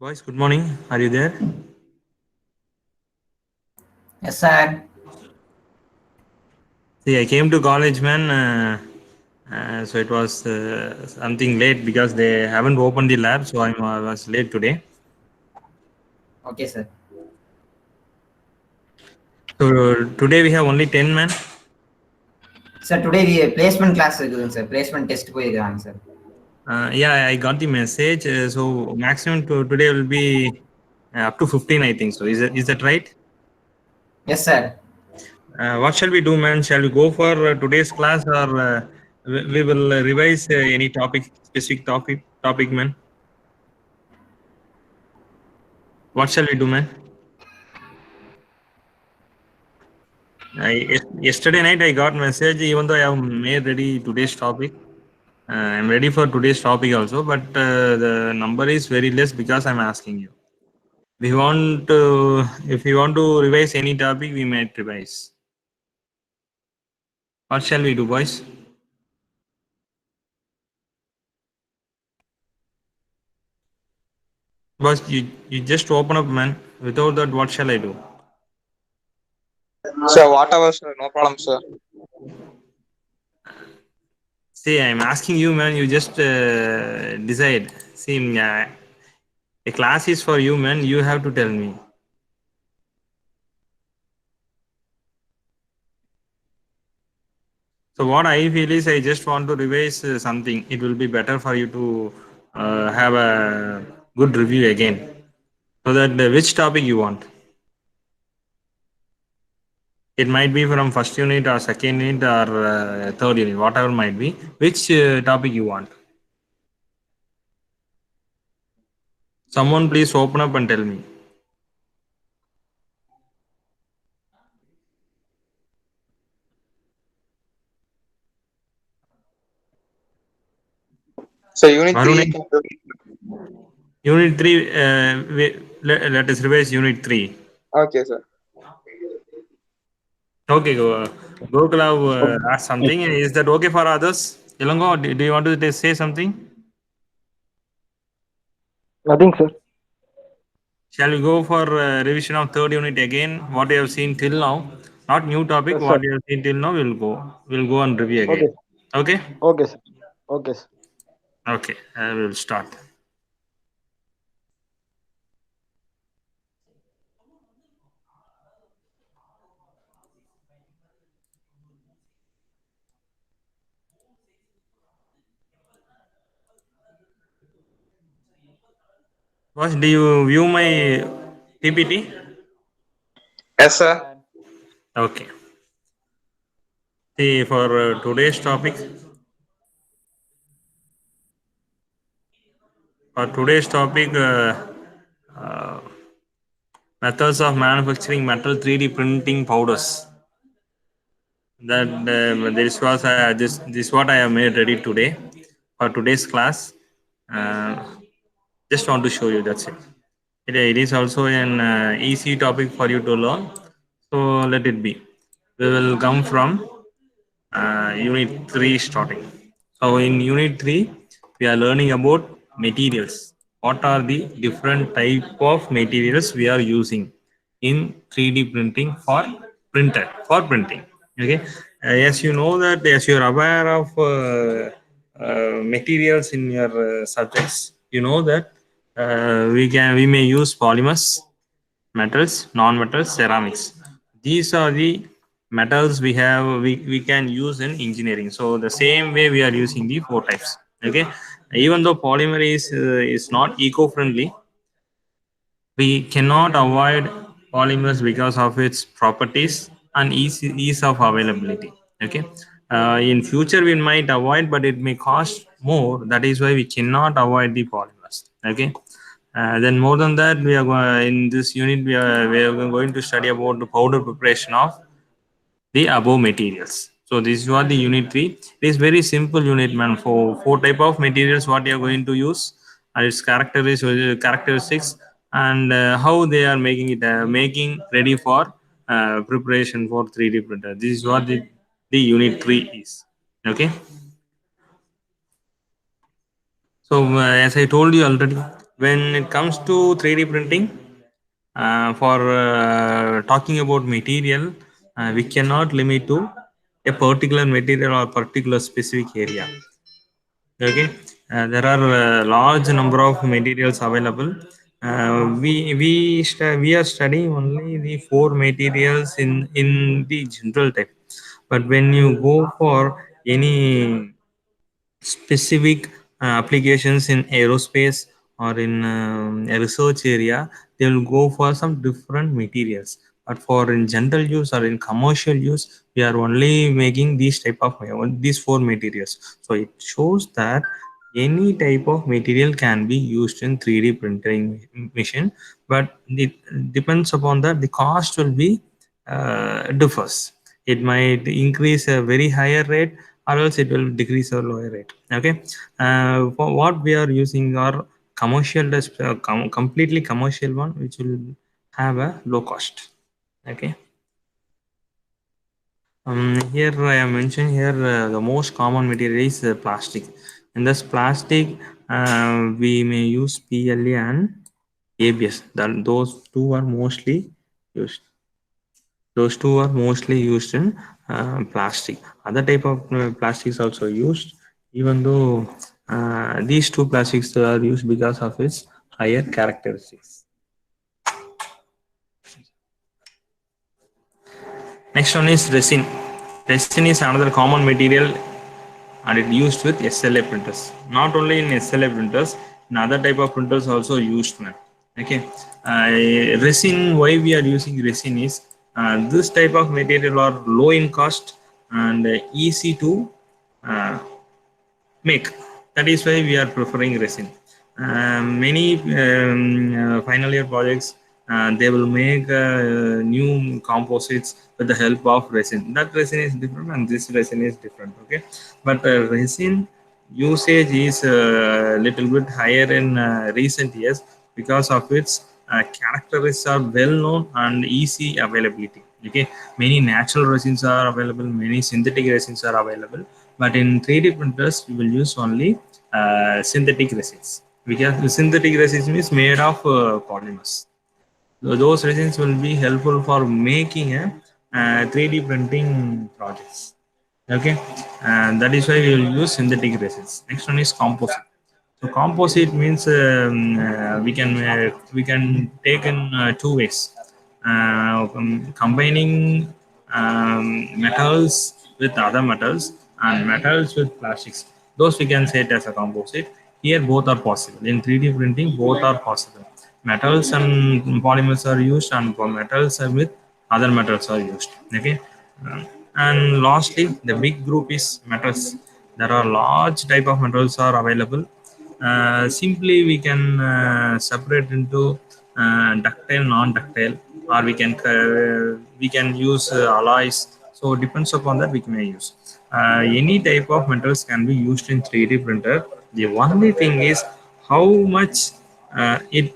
Boys, good morning. Are you there? Yes, sir. See, I came to college, man. So it was something late because they haven't opened the lab, so I was late today. Okay, sir. So today we have only 10 men. Sir, today we placement class இருக்குதுங்க sir placement test போயிருக்காங்க sir. Yeah, I got the message. So maximum today will be up to 15, I think. So is that right? Yes, sir. What shall we do, man? Shall we go for today's class, or we will revise any topic, specific topic, man? What shall we do, man? Yesterday night I got message, even though I have made ready today's topic. I'm ready for today's topic also, but the number is very less because I'm asking you. If you want to revise any topic, we might revise. What shall we do, boys? Boss, you just open up, man. Without that, what shall I do? Sir, whatever, sir. No problem, sir. See, I'm asking you, man. You just decide. See, a class is for you, man. You have to tell me. So what I feel is I just want to revise something. It will be better for you to have a good review again. So that which topic you want? It might be from first unit or second unit or third unit, whatever might be. Which topic you want? Someone please open up and tell me. So unit three, you Varun, can do. unit 3, let us revise unit 3. Okay, sir. Okay, Gokula asked something. Is that okay for others? Ilango, do you want to say something? Nothing, sir. Shall we go for revision of third unit again? What you have seen till now, not new topic. Yes, sir. What you have seen till now, We'll go and review again. Okay. Okay. Okay, sir. Okay, sir. Okay. I will start. Boss, do you view my PPT? Yes, sir. Okay. See, for today's topic, uh, methods of manufacturing metal 3D printing powders. That this what I have made ready today for today's class. Uh, just want to show you, that's it. It is also an easy topic for you to learn, so let it be. We will come from unit 3 starting. So in unit 3 we are learning about materials. What are the different type of materials we are using in 3D printing for printing? Okay. As you know that, as you are aware of materials in your subjects, you know that we may use polymers, metals, non-metals, ceramics. These are the metals we can use in engineering. So the same way we are using the four types. Okay, even though polymer is not eco-friendly, we cannot avoid polymers because of its properties and ease of availability. Okay, in future we might avoid, but it may cost more. That is why we cannot avoid the polymers. Okay, then more than that, in this unit we are going to study about the powder preparation of the above materials. So this is what the unit 3. It is very simple unit, man. For four type of materials what you are going to use, and its characteristics, and how they are making it making ready for preparation for 3D printer. This is what the unit 3 is. Okay. So as I told you already, When it comes to 3D printing, for talking about material, we cannot limit to a particular material or particular specific area. Okay, there are a large number of materials available. We are studying only the four materials in the general type, but when you go for any specific applications in aerospace or in a research area, they will go for some different materials. But for in general use or in commercial use, we are only making these type of these four materials. So it shows that any type of material can be used in 3D printing machine, but it depends upon that the cost will be differs. It might increase a very higher rate, or else it will decrease a lower rate. Okay, for what we are using are commercial, completely commercial one, which will have a low cost. Okay. Here I am mentioning here the most common material is plastic. In this plastic, we may use PLA and ABS. Those two are mostly used. Those two are mostly used in plastic. Other type of plastics also used, even though these two plastics are used because of its higher characteristics. Next one is resin. Resin is another common material and it used with SLA printers. Not only in SLA printers, in other type of printers also used, man. Okay, resin. Why we are using resin is this type of material are low in cost and easy to uh, make. That is why we are preferring resin. Many final year projects, they will make new composites with the help of resin. That resin is different and this resin is different. Okay, but resin usage is a little bit higher in recent years because of its characteristics are well known and easy availability. Okay, many natural resins are available, many synthetic resins are available, but in 3D printers we will use only synthetic resins, because the synthetic resins is made of polymers. So those resins will be helpful for making a 3D printing projects. Okay, and that is why we will use synthetic resins. Next one is composite. So composite means we can take in two ways, combining metals with other metals and metals with plastics. Those we can say it as a composite. Here both are possible. In 3D printing, both are possible. Metals and polymers are used, and for metals with other metals are used. Okay. And lastly, the big group is metals. There are large type of metals are available. Simply we can separate into ductile, non-ductile, or we can use alloys. So it depends upon that we may use. Any type of metals can be used in 3D printer. The only thing is how much it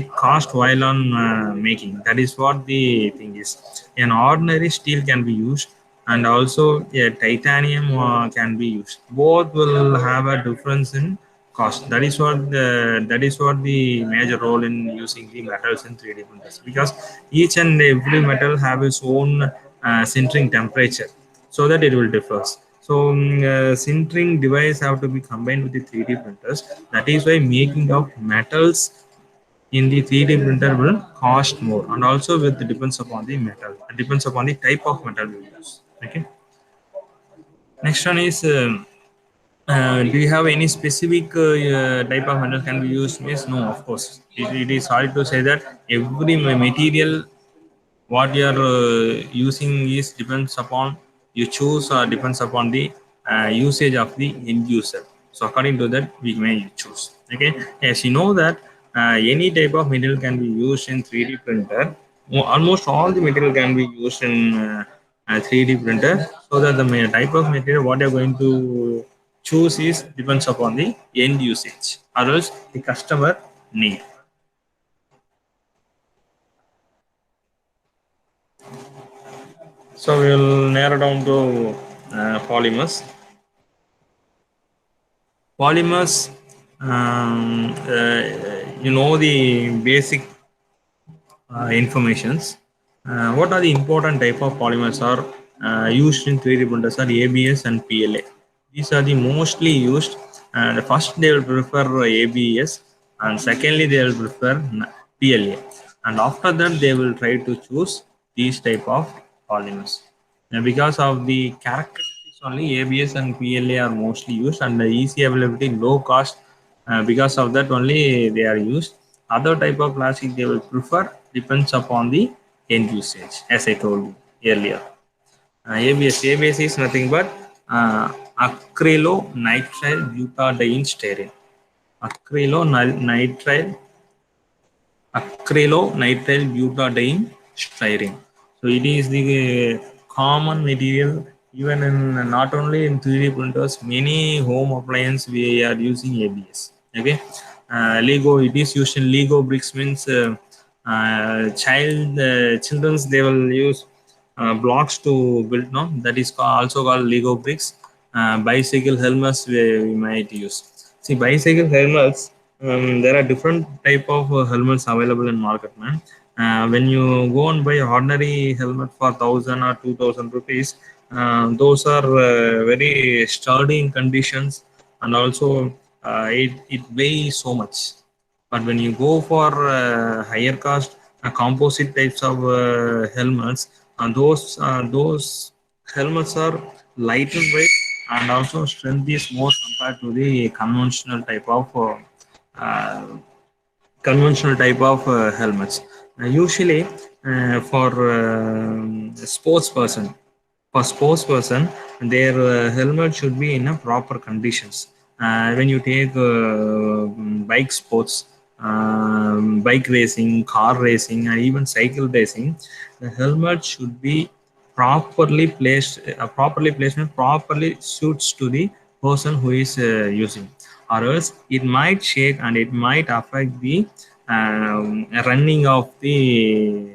cost while on making. That is what the thing is. An ordinary steel can be used, and also titanium can be used. Both will have a difference in cost. That is what the major role in using the metals in 3D printers, because each and every metal have its own sintering temperature, so that it will differ. So sintering device have to be combined with the 3D printers. That is why making of metals in the 3D printer will cost more, and also with depends upon the metal. It depends upon the type of metal we use. Okay. Next one is. Do you have any specific type of metal can be used? Yes, no, of course. It is hard to say that every material what you are using is depends upon you choose, or depends upon the usage of the end user. So according to that we may choose. Okay, as you know that any type of material can be used in 3D printer. Almost all the material can be used in 3D printer, so that the type of material what you're going to choose is depends upon the end usage, or else the customer need. So we will narrow down to polymers. Polymers you know the basic informations. What are the important type of polymers are used in 3D printers are ABS and PLA. These are the mostly used. And first they will prefer ABS, and secondly they will prefer PLA, and after that they will try to choose these type of polymers. And because of the characteristics only, ABS and PLA are mostly used, and the easy availability, low cost. Because of that only they are used. Other type of plastic they will prefer depends upon the end usage, as I told you earlier. ABS is nothing but acrylonitrile butadiene styrene. Acrylonitrile acrylonitrile butadiene styrene. So it is the common material even in not only in 3D printers, many home appliance we are using ABS. Okay, Lego, it is used in Lego bricks means children's they will use blocks to build. No, that is also called Lego bricks. Bicycle helmets we might use. See, bicycle helmets, there are different type of helmets available in market, man. When you go and buy ordinary helmet for 1,000 or 2,000 rupees, those are very sturdy in conditions, and also it weighs so much. But when you go for higher cost composite types of helmets, those helmets are light in weight, and also strength is more compared to the uh, conventional type of helmets. Usually, for sports person, their helmet should be in a proper conditions. When you take bike sports, bike racing, car racing, and even cycle racing, the helmet should be properly placed. Properly placement properly suits to the person who is using, or else it might shake and it might affect the running of the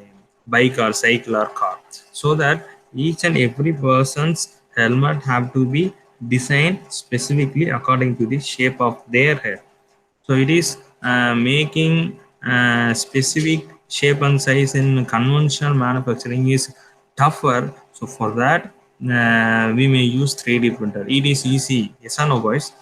bike or cycle or car. So that each and every person's helmet have to be designed specifically according to the shape of their head. So it is making specific shape and size in conventional manufacturing is tougher. So for that, we may use 3D printer. It is easy. Yes or no, boys?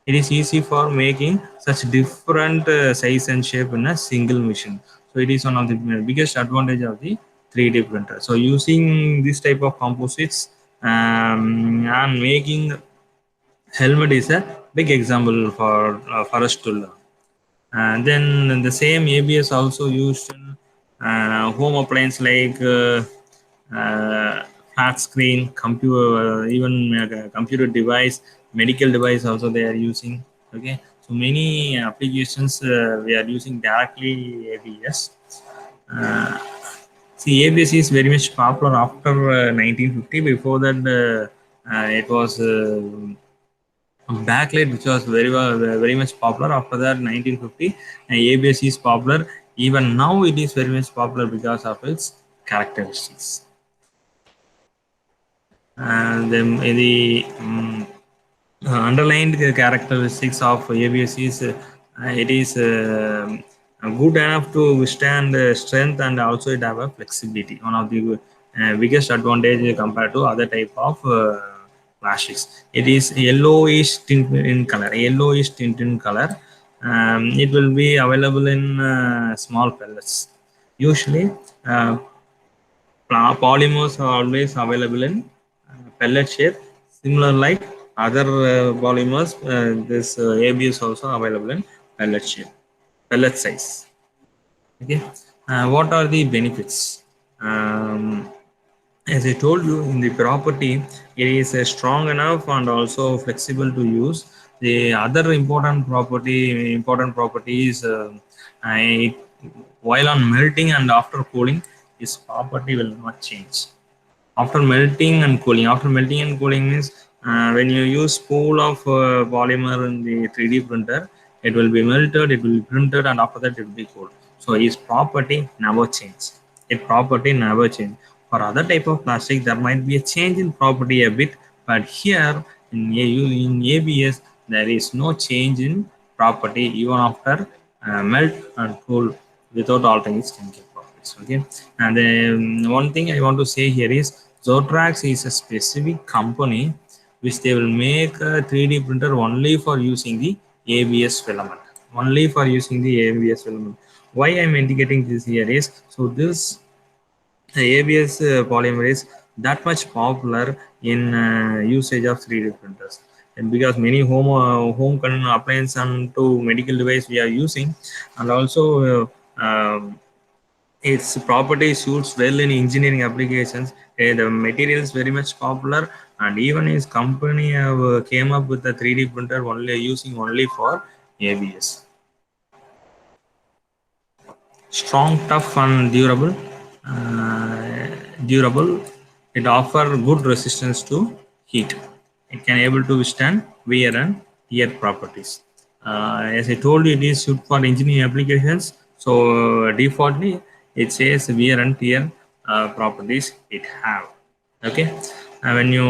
It is easy for making such different size and shape in a single machine. So it is one of the biggest advantage of the 3D printer. So using this type of composites and making helmet is a big example for us to learn. And then the same ABS also used in home appliance like flat screen, computer, even computer device, medical device also they are using. Okay, so many applications we are using directly ABS. Uh, See, ABS is very much popular after 1950. Before that, it was backlight, which was very much popular. After that, 1950, ABS is popular. Even now, it is very much popular because of its characteristics. And then the underlined characteristics of ABS is it is good enough to withstand strength, and also it have a flexibility. One of the biggest advantage compared to other type of plastics. It is yellowish tint in color. Yellowish tint in color. It will be available in small pellets. Usually, polymers are always available in pellet shape, similar like other polymers. This ABS also available in pellet shape, pellet size. Okay, what are the benefits? As I told you, in the property, it is strong enough and also flexible to use. The other important property is I, while on melting and after cooling, its property will not change. After melting and cooling, means when you use spool of polymer in the 3D printer, it will be melted, it will be printed, and after that it will be cooled. So its property never change. Its property never change. For other type of plastic, there might be a change in property a bit, but here in ABS there is no change in property even after melt and cool without altering its chemical properties. Okay, and one thing I want to say here is Zotrax is a specific company which they will make a 3D printer only for using the ABS filament. Only for using the ABS filament. Why I'm indicating this here is so this ABS polymer is that much popular in usage of 3D printers, and because many home appliance and to medical device we are using, and also its property suits well in engineering applications. The material is very much popular, and even his company have came up with a 3D printer only using only for ABS. Strong, tough, and durable. Durable. It offer good resistance to heat. It can able to withstand wear and tear properties. As I told you, it is suited for engineering applications. So defaultly, it says wear and tear properties it have. Okay, when you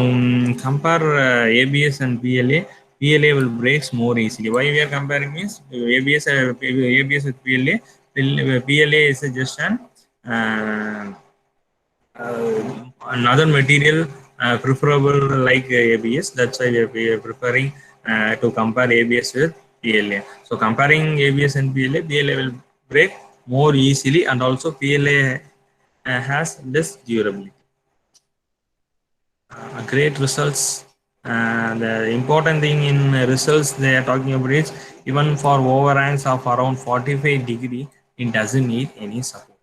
compare ABS and PLA, PLA will breaks more easily. Why we are comparing is ABS with PLA. PLA is just an another material preferable like ABS. That's why we are preferring to compare ABS with PLA. So comparing ABS and PLA, PLA will break more easily, and also PLA has less durability. Great results. The important thing in results they are talking about is even for overhangs of around 45 degree, it doesn't need any support.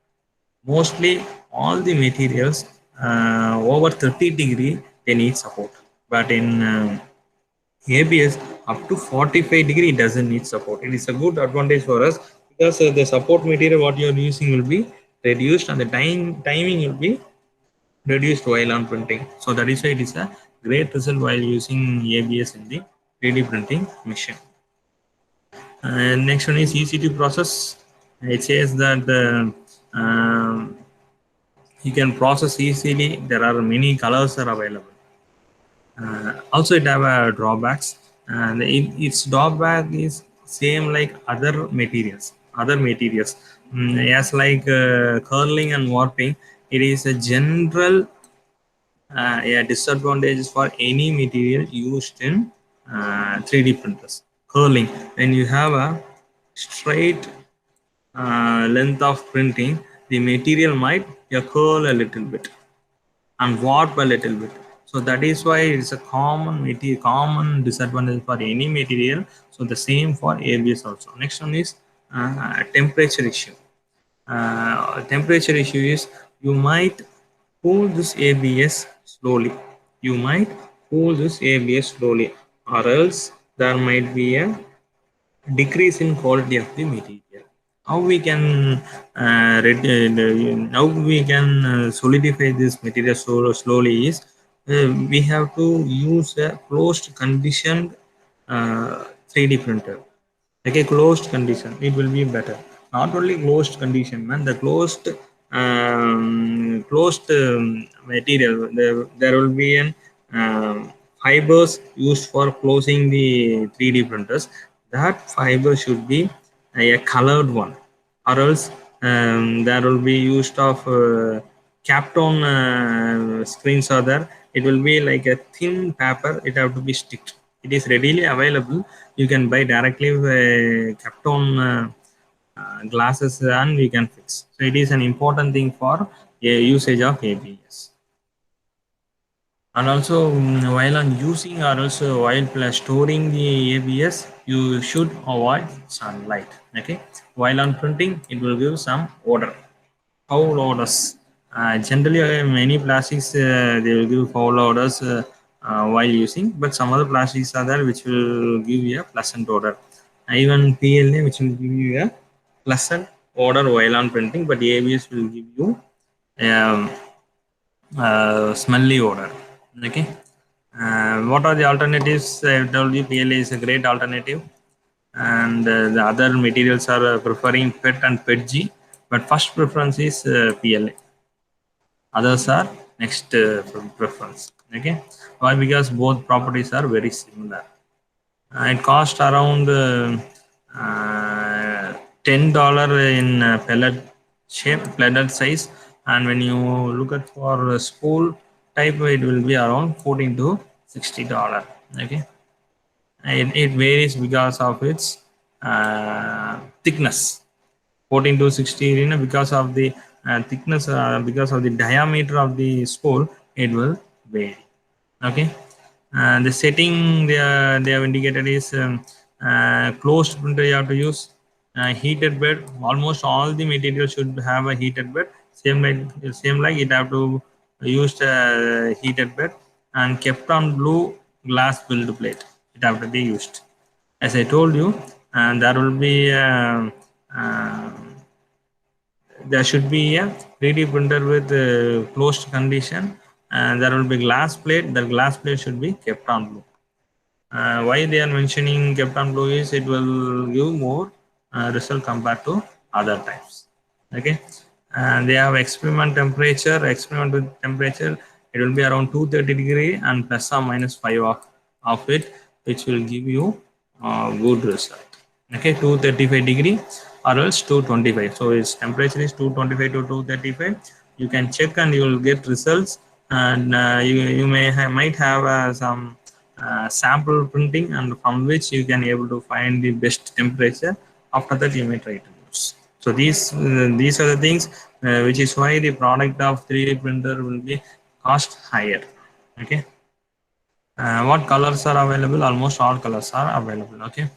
Mostly all the materials over 30 degree they need support, but in ABS up to 45 degree it doesn't need support. It is a good advantage for us because the support material what you are using will be reduced, and the timing will be reduced while on printing. So that is why it is a great result while using ABS in the 3D printing machine. And next one is ECT process. It says that you can process easily. There are many colors are available. Also, it have drawbacks, and its drawback is same like other materials. As like curling and warping, it is a general disadvantages for any material used in 3D printers. Curling, when you have a straight length of printing, the material might curl a little bit and warp a little bit. So that is why it's a common disadvantage for any material. So the same for ABS also. Next one is temperature issue. Temperature issue is you might cool this ABS slowly. You might cool this ABS slowly, or else there might be a decrease in quality of the material. How we can solidify this material so slowly is we have to use a closed conditioned 3D printer. Like a closed condition, it will be better. Not only closed condition, man, the closed material. There will be an fibers used for closing the 3D printers. That fiber should be a colored one, or else there will be used of Kapton screens are there. It will be like a thin paper. It have to be sticked. It is readily available. You can buy directly Kapton glasses and we can fix. So it is an important thing for usage of ABS. And also while on using or also while storing the ABS, you should avoid sunlight. Okay, while on printing, it will give some odor. Foul odors. Generally, many plastics they will give foul odors while using, but some other plastics are there which will give you a pleasant odor. Even PLA which will give you a pleasant odor while on printing, but ABS will give you smelly odor. Okay. What are the alternatives? I told you PLA is a great alternative, and the other materials are preferring PET and PETG, but first preference is PLA. Others are next preference. Okay, why? Because both properties are very similar. It costs around $10 in pellet shape, pellet size, and when you look at for spool type, it will be around $14 to $60. Okay, it varies because of its thickness. 14 to 60, because of the thickness, because of the diameter of the spool, it will vary. Okay, the setting they have indicated is closed printer. You have to use heated bed. Almost all the material should have a heated bed. Same like it have to use heated bed, and kept on blue glass build plate. It have to be used. As I told you, and there will be there should be a 3D printer with closed condition, and there will be glass plate. The glass plate should be kept on blue. Why they are mentioning kept on blue is it will give more result compared to other types. Okay, and they have experiment temperature. Experimental temperature, it will be around 230 and plus or minus 5 of it, which will give you good result. Okay, 235 or else 225. So its temperature is 225 to 235. You can check and you will get results, and you might have some sample printing, and from which you can able to find the best temperature. After that, you may try to use. So these are the things which is why the product of 3D printer will be cost higher. Okay, what colors are available? Almost all colors are available. Okay,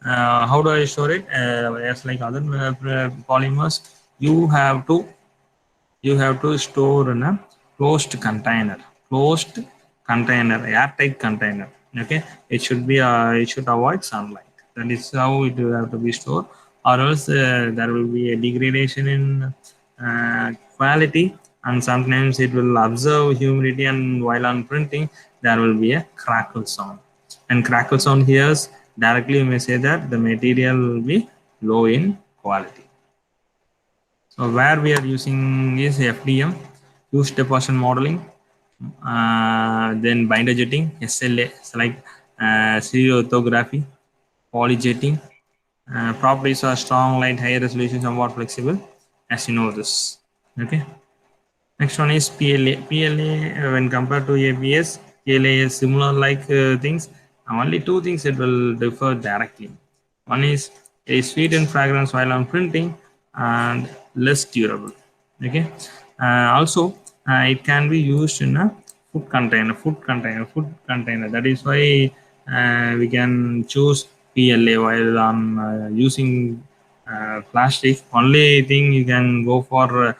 how do I store it? As like other polymers, you have to store in a closed container, airtight container. Okay, it should be it should avoid sunlight. That is how it will have to be stored, or else there will be a degradation in quality, and sometimes it will observe humidity, and while on printing there will be a crackle sound. And crackle sound here, directly you may say that the material will be low in quality. So where we are using is FDM, fused deposition modeling, then binder jetting, SLA, so like stereolithography, polyjetting. Properties are strong light, high resolution, somewhat flexible, as you know this. Okay. Next one is PLA. PLA, when compared to ABS, PLA is similar like things. Only two things it will differ directly. One is a sweet and fragrance while on printing, and less durable. Okay. Also, it can be used in a food container. That is why we can choose PLA while on using plastic. Only thing you can go for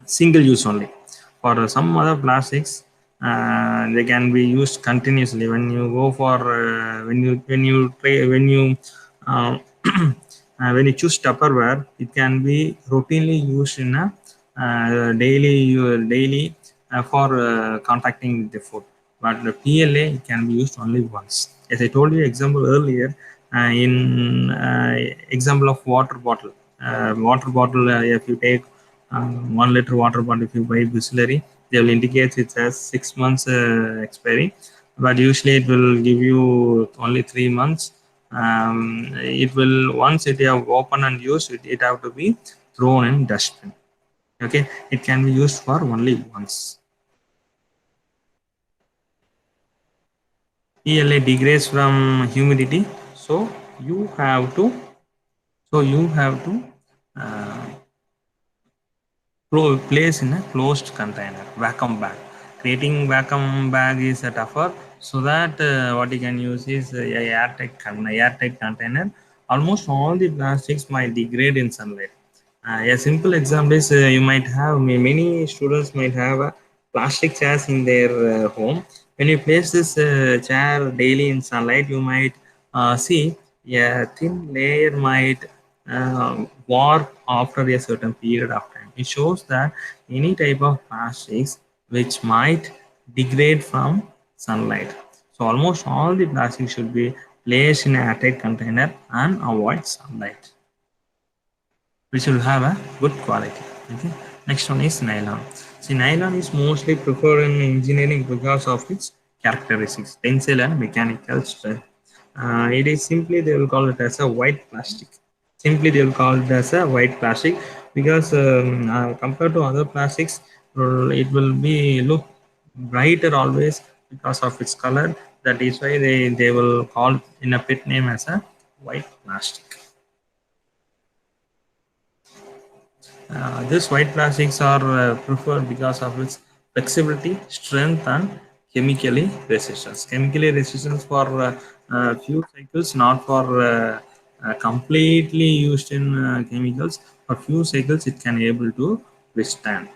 single use only. For some other plastics, they can be used continuously. When you go for when you choose Tupperware, it can be routinely used in a daily for contacting with the food. But the PLA, it can be used only once. As I told you example earlier, in example of water bottle. If you take 1 liter water bottle, if you buy Bisleri, they will indicate it has 6 months expiry, but usually it will give you only 3 months. It will, once it have open and used, it have to be thrown in dustbin. Okay, it can be used for only once. PLA degrades from humidity, so you have to place in a closed container, vacuum bag. Creating vacuum bag is tougher, so that what you can use is a airtight container. Almost all the plastics might degrade in sunlight. A simple example is you might have, many students might have a plastic chairs in their home. When you place this chair daily in sunlight, you might see a thin layer might warp after a certain period of time. It shows that any type of plastics which might degrade from sunlight. So almost all the plastics should be placed in a airtight container and avoid sunlight, which will have a good quality. Okay. Next one is nylon. See, nylon is mostly preferred in engineering because of its characteristics, tensile and mechanical strength. It is simply they will call it as a white plastic. Simply they will call it as a white plastic because compared to other plastics, it will be look brighter always because of its color. That is why they will call in a pet name as a white plastic. These white plastics are preferred because of its flexibility, strength, and chemically resistance. Chemically resistance for few cycles, not for completely used in chemicals. For few cycles, it can able to withstand.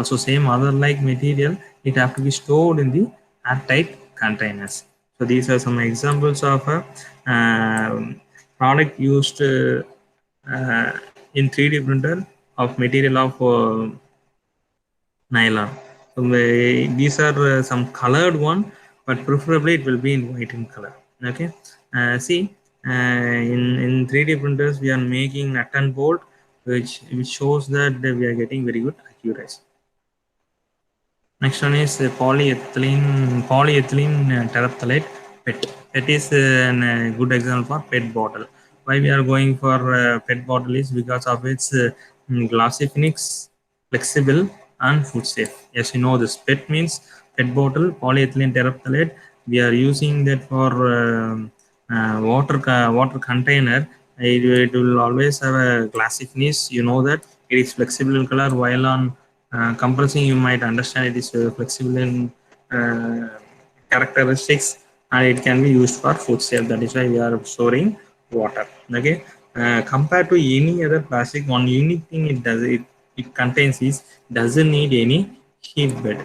So same other like material, it have to be stored in the airtight containers. So these are some examples of a product used in 3D printer of material of nylon. So these are some colored one, but preferably it will be in white in color. Okay. See, in 3D printers we are making nut and bolt, which shows that we are getting very good accuracy. Next one is polyethylene terephthalate PET. PET is a good example for PET bottle. Why we are going for PET bottle is because of its glossy finish, flexible, and food safe. Yes, you know this. PET means PET bottle, polyethylene terephthalate. We are using that for water container. It will always have a glassy finish. You know that it is flexible in color, while on compressing you might understand it is flexible in uh, characteristics, and it can be used for food sale. That is why we are storing water. Okay. Compared to any other plastic, one unique thing it contains is doesn't need any heat bed.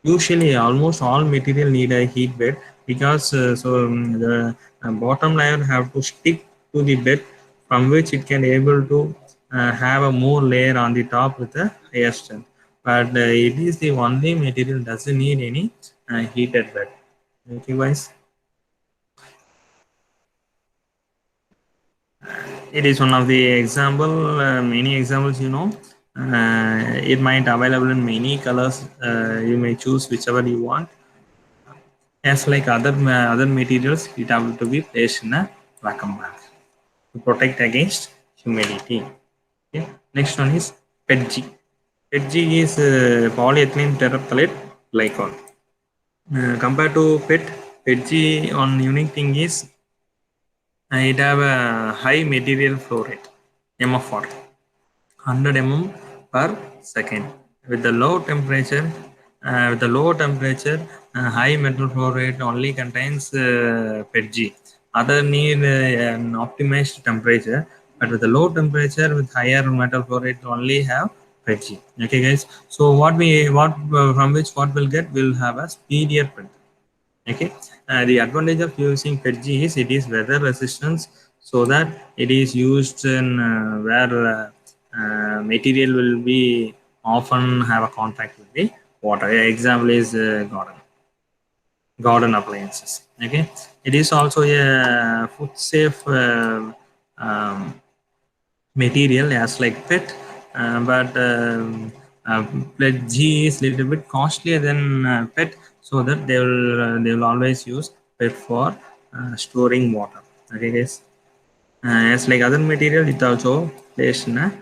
Usually almost all material need a heat bed because the bottom layer have to stick to the bed, from which it can able to have a more layer on the top with a higher strength, but it is the only material doesn't need any heated bed. Okay guys, it is one of the example, many examples, you know. It might available in many colors. You may choose whichever you want. As like other materials, it have to be placed in a vacuum bag to protect against humidity. Okay. Next one is PETG. PETG is polyethylene terephthalate glycol. Compared to PET, PETG on unique thing is it have a high material flow rate, MFR, 100 mm per second. With the low temperature, high metal flow rate only contains PETG. Other need an optimized temperature, but with the low temperature with higher metal flow rate only have PETG. Okay, guys. So what from which what we'll get, we'll have a speedier printer. Okay. The advantage of using PETG is it is weather resistance, so that it is used in where material will be often have a contact with the water. Example is garden appliances. Okay, it is also a food safe material as like PET, but PETG is little bit costlier than PET, so that they will always use PET for storing water. Okay, guys. As like other material, it also placed in a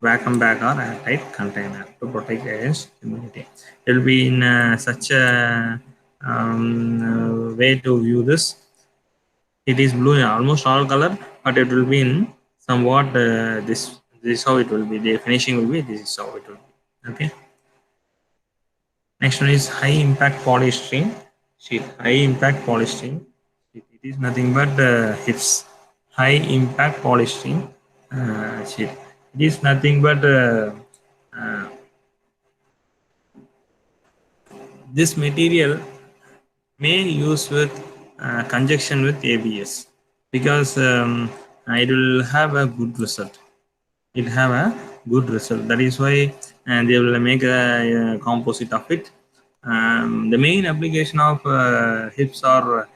vacuum bag or airtight container to protect against humidity. It will be in such a way to view this. It is blue in almost all color, but it will be in somewhat this how it will be. The finishing will be this is how it will be. Okay. Next one is high impact polystyrene sheet. High impact polystyrene sheet. It is nothing but HIPS. High impact polystyrene sheet. It is nothing but this material may use with conjunction with ABS, because it will have a good result. It have a good result. That is why they will make a composite of it. The main application of HIPS are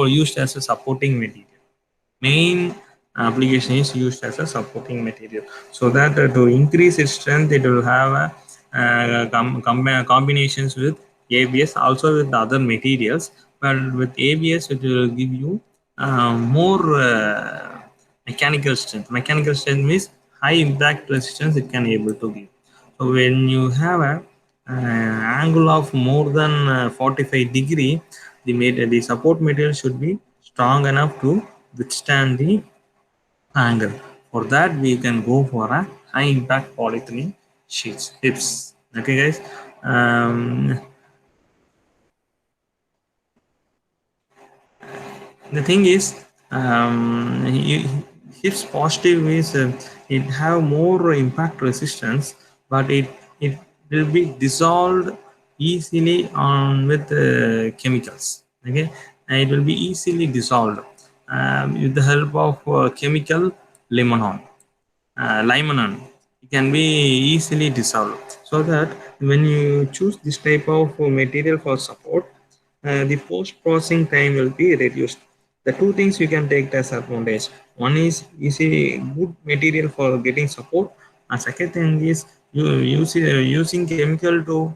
used as a supporting material. Main application is used as a supporting material, so that to increase its strength, it will have a combinations with ABS, also with other materials, but with ABS it will give you more mechanical strength. Mechanical strength means high impact resistance it can able to give. So when you have a angle of more than 45 degree, the support material should be strong enough to withstand the angle. For that we can go for a high impact polyethylene sheets tips. Okay guys, the thing is, its positive is it have more impact resistance, but it will be dissolved easily on with chemicals. Okay, and it will be easily dissolved with the help of chemical limonol. Limonene it can be easily dissolved, so that when you choose this type of material for support, the post processing time will be reduced. The two things you can take as advantage: one is a good material for getting support, and second thing is using chemical to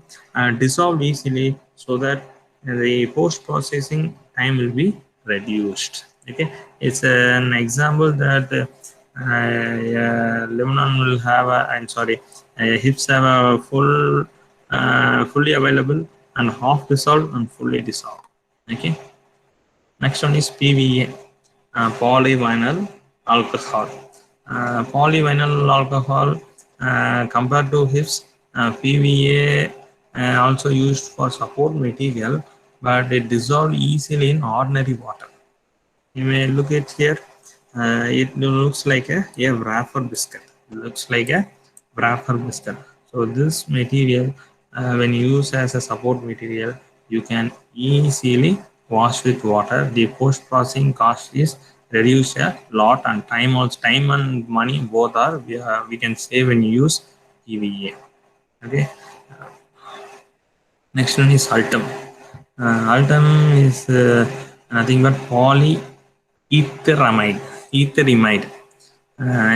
dissolve easily, so that the post processing time will be reduced. Okay, it's an example that Lebanon will have a, I'm sorry, hips have a fully available and half dissolved and fully dissolved. Okay, next one is PVA, polyvinyl alcohol. Polyvinyl alcohol, compared to hips, PVA also used for support material, but it dissolves easily in ordinary water. You may look at here. It looks like a wrapper biscuit. It looks like a wrapper biscuit. So this material, when used as a support material, you can easily wash with water. The post processing cost is reduced a lot, and time and money both are we can save when you use EVA. Okay. Next one is Ultem. Ultem is nothing but etheramide.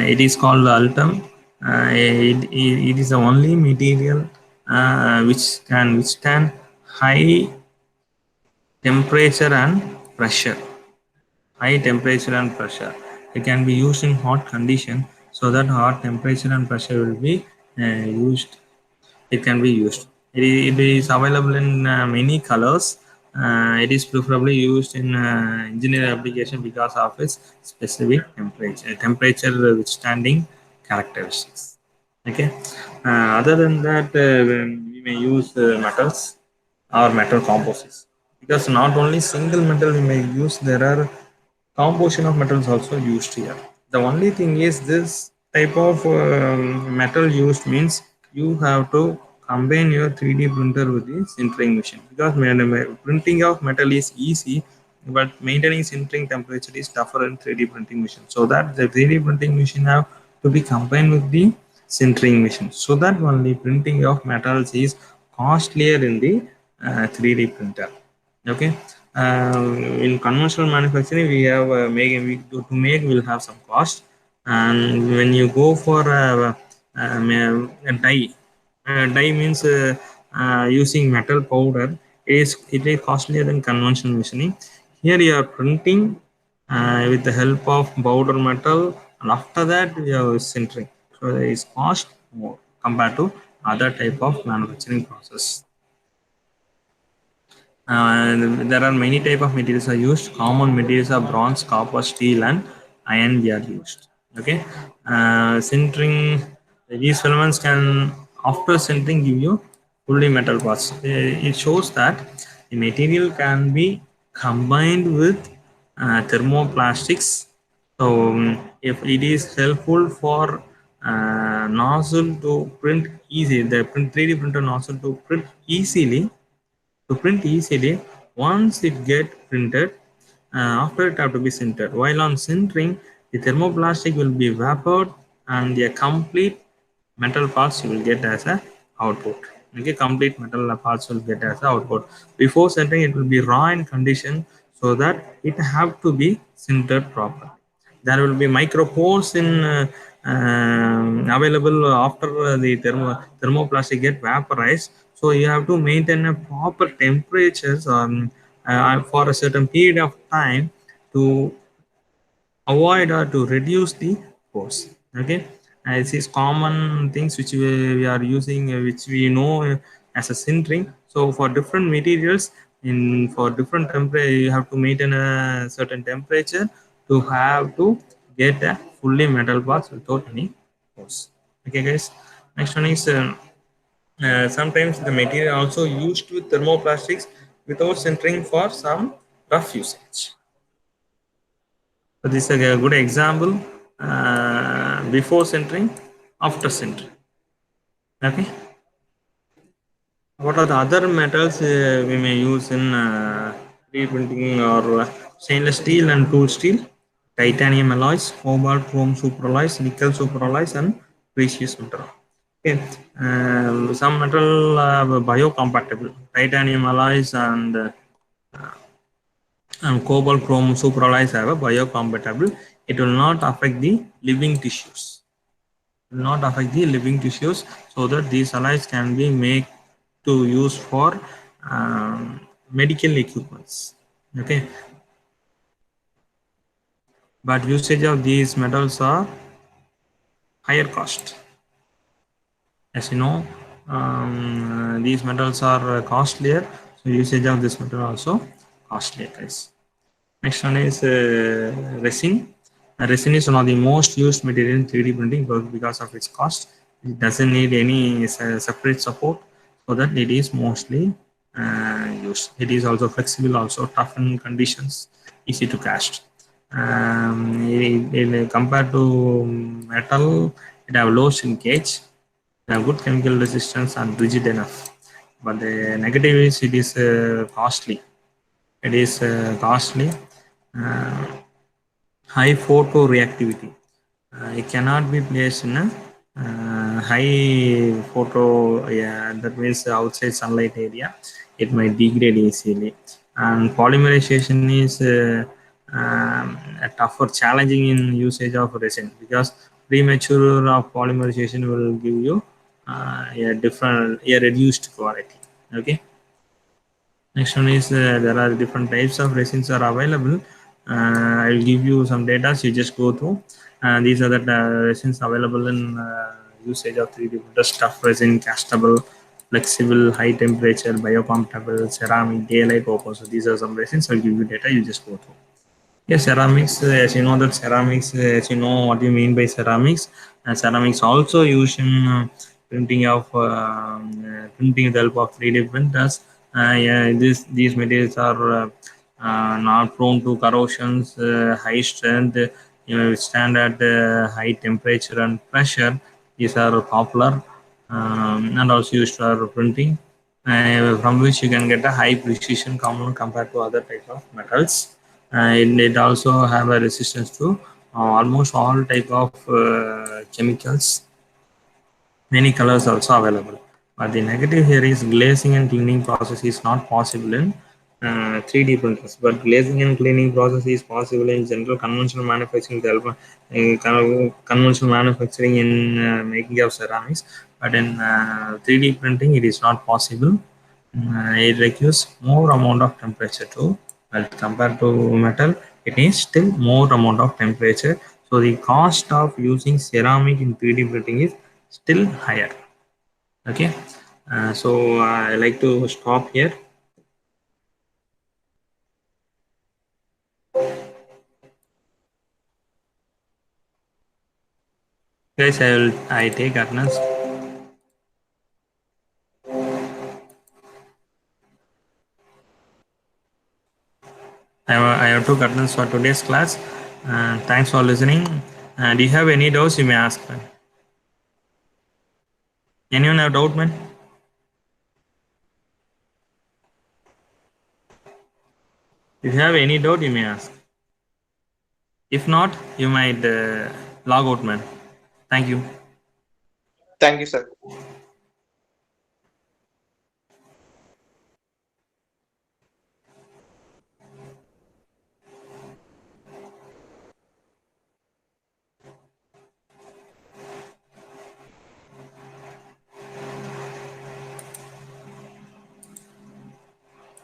It is called Ultem. It is the only material which can withstand high temperature and pressure. High temperature and pressure. It can be used in hot condition, so that hot temperature and pressure will be used. It can be used. It is available in many colors. It is preferably used in engineering application because of its specific temperature withstanding characteristics. Okay. Other than that, we may use metals or metal composites, because not only single metal we may use, there are composition of metals also used here. The only thing is, this type of metal used means you have to combine your 3D printer with the sintering machine, because printing of metal is easy, but maintaining sintering temperature is tougher in 3D printing machine. So that the 3D printing machine have to be combined with the sintering machine, so that only printing of metals is costlier in the 3D printer. Okay. In conventional manufacturing, we have to make will have some cost, and when you go for a dye means using metal powder, it is costlier than conventional machining. Here you are printing with the help of powder metal, and after that we are sintering, so there is cost more compared to other type of manufacturing process. There are many type of materials are used. Common materials are bronze, copper, steel, and iron. We are used. Okay. Sintering. These filaments can, after sintering, give you fully metal parts. It shows that the material can be combined with thermoplastics. So if it is helpful for nozzle to print easy, the 3D printer nozzle to print easily, once it get printed, after it have to be sintered. While on sintering, the thermoplastic will be evaporated, and the complete metal parts you will get as a output. Okay, complete metal parts will get as a output. Before sintering, it will be raw in condition, so that it have to be sintered properly. There will be micropores in available after the thermoplastic get vaporized, so you have to maintain a proper temperatures for a certain period of time to avoid or to reduce the force. Okay, this is common things which we are using, which we know as a sintering. So for different materials, in for different temperature, you have to maintain a certain temperature to have to get a fully metal parts without any force. Okay guys, next one is sometimes the material also used with thermoplastics without sintering for some rough usage. So this is a good example, before centering, after centering. Okay. What are the other metals we may use in 3D printing, or stainless steel and tool steel, titanium alloys, cobalt, chrome superalloys, nickel superalloys, and precious metal. Okay. Some metal biocompatible, titanium alloys and cobalt chrome superalloys have a biocompatible. It will not affect the living tissues. Will not affect the living tissues, so that these alloys can be made to use for medical equipments. Okay, but usage of these metals are higher cost. As you know, these metals are costlier, so usage of this metal also costlier, guys. Next one is resin. Resin is one of the most used material in 3D printing because of its cost. It doesn't need any separate support, so that it is mostly used. It is also flexible, also tough in conditions, easy to cast. Compared to metal, it have low shrinkage, good chemical resistance, and rigid enough. But the negative is it is costly. It is costly. Uh, High photoreactivity. It cannot be placed in a high photo, yeah, that means outside sunlight area. It might degrade easily. And polymerization is a tougher, challenging in usage of resin, because premature of polymerization will give you a reduced quality. Okay. Next one is there are different types of resins are available. I'll give you some data, so you just go through. These are the resins available in usage of 3D printers: tough resin, castable, flexible, high temperature, biocompatible, ceramic, daylight, opal. So these are some resins. I'll give you data, you just go through. Yes, ceramics, as you know that ceramics, as you know what you mean by ceramics. Ceramics also used in printing with the help of 3D printers. Yeah, these materials are not prone to corrosions, high strength, withstand at high temperature and pressure. These are popular, and also used for printing, from which you can get a high precision compared to other type of metals. It also have a resistance to almost all type of chemicals. Many colors also available, but the negative here is glazing and cleaning process is not possible in 3D printers, but glazing and cleaning process is possible in general conventional manufacturing, conventional manufacturing in making of ceramics. But in 3D printing it is not possible. It requires more amount of temperature to melt compared to metal. It is still more amount of temperature, so the cost of using ceramic in 3D printing is still higher. Okay, so I like to stop here. Guys, I take attendance. I have took attendance for today's class. Thanks for listening. Do you have any doubts? You may ask. Anyone have doubt, man? If you have any doubt, you may ask. If not, you might log out, man. Thank you. Thank you, sir.